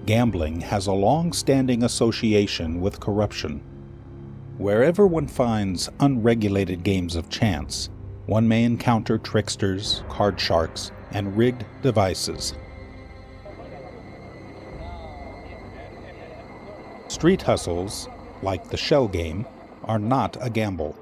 Gambling has a long-standing association with corruption. Wherever one finds unregulated games of chance, one may encounter tricksters, card sharks, and rigged devices. Street hustles, like the shell game, are not a gamble.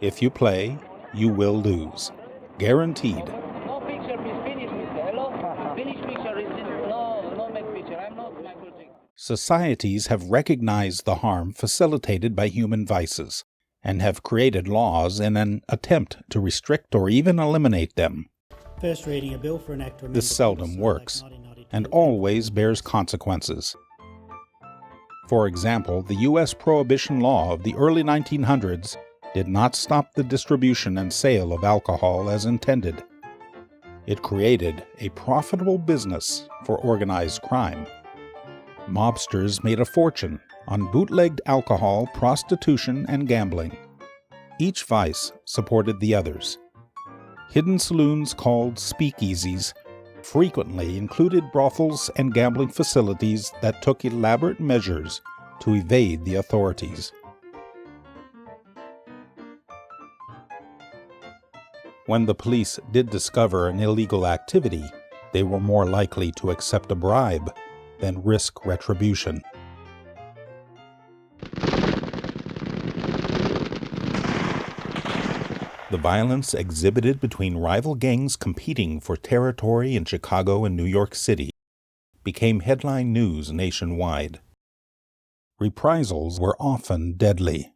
If you play, you will lose. Guaranteed. No picture, please. Finish, mister. Hello? Finish picture. No, make picture. I'm not my good thing. Societies have recognized the harm facilitated by human vices, and have created laws in an attempt to restrict or even eliminate them. First reading a bill for an act to amend This the seldom Building works, Code 1992 and always bears consequences. For example, the U.S. Prohibition law of the early 1900s did not stop the distribution and sale of alcohol as intended. It created a profitable business for organized crime. Mobsters made a fortune on bootlegged alcohol, prostitution, and gambling. Each vice supported the others. Hidden saloons called speakeasies frequently included brothels and gambling facilities that took elaborate measures to evade the authorities. When the police did discover an illegal activity, they were more likely to accept a bribe than risk retribution. The violence exhibited between rival gangs competing for territory in Chicago and New York City became headline news nationwide. Reprisals were often deadly.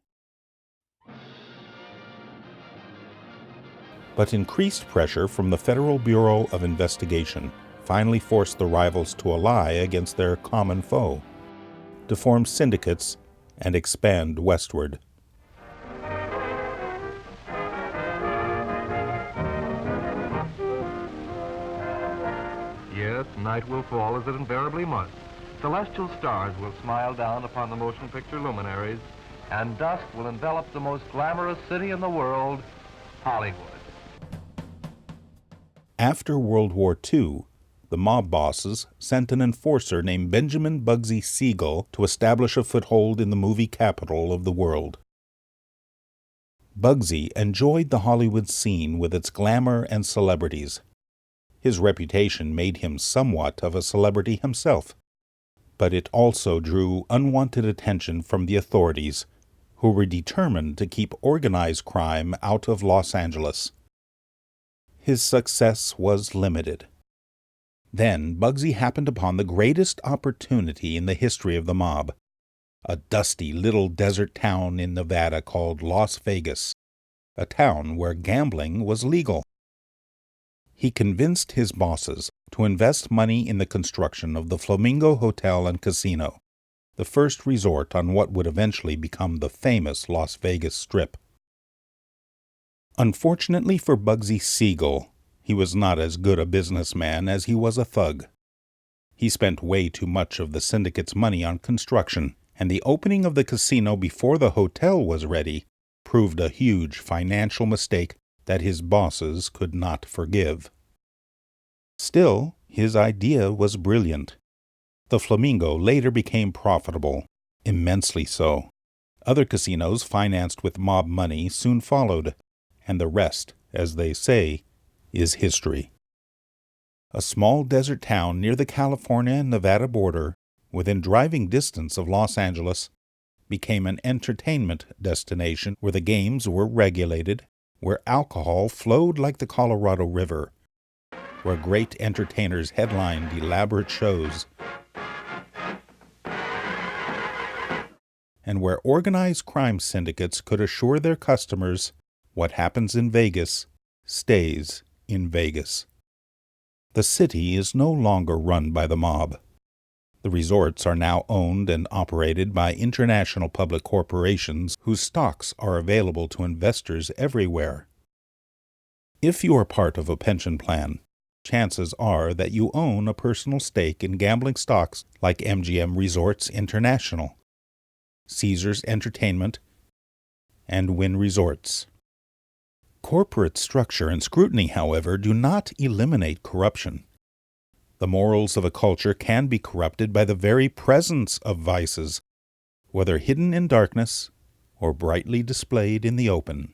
But increased pressure from the Federal Bureau of Investigation finally forced the rivals to ally against their common foe, to form syndicates and expand westward. Yes, night will fall as it invariably must. Celestial stars will smile down upon the motion picture luminaries, and dusk will envelop the most glamorous city in the world, Hollywood. After World War II, the mob bosses sent an enforcer named Benjamin Bugsy Siegel to establish a foothold in the movie capital of the world. Bugsy enjoyed the Hollywood scene with its glamour and celebrities. His reputation made him somewhat of a celebrity himself, but it also drew unwanted attention from the authorities, who were determined to keep organized crime out of Los Angeles. His success was limited. Then Bugsy happened upon the greatest opportunity in the history of the mob, a dusty little desert town in Nevada called Las Vegas, a town where gambling was legal. He convinced his bosses to invest money in the construction of the Flamingo Hotel and Casino, the first resort on what would eventually become the famous Las Vegas Strip. Unfortunately for Bugsy Siegel, he was not as good a businessman as he was a thug. He spent way too much of the syndicate's money on construction, and the opening of the casino before the hotel was ready proved a huge financial mistake that his bosses could not forgive. Still, his idea was brilliant. The Flamingo later became profitable, immensely so. Other casinos financed with mob money soon followed, and the rest, as they say, is history. A small desert town near the California and Nevada border, within driving distance of Los Angeles, became an entertainment destination where the games were regulated, where alcohol flowed like the Colorado River, where great entertainers headlined elaborate shows, and where organized crime syndicates could assure their customers what happens in Vegas stays in Vegas. The city is no longer run by the mob. The resorts are now owned and operated by international public corporations whose stocks are available to investors everywhere. If you are part of a pension plan, chances are that you own a personal stake in gambling stocks like MGM Resorts International, Caesars Entertainment, and Wynn Resorts. Corporate structure and scrutiny, however, do not eliminate corruption. The morals of a culture can be corrupted by the very presence of vices, whether hidden in darkness or brightly displayed in the open.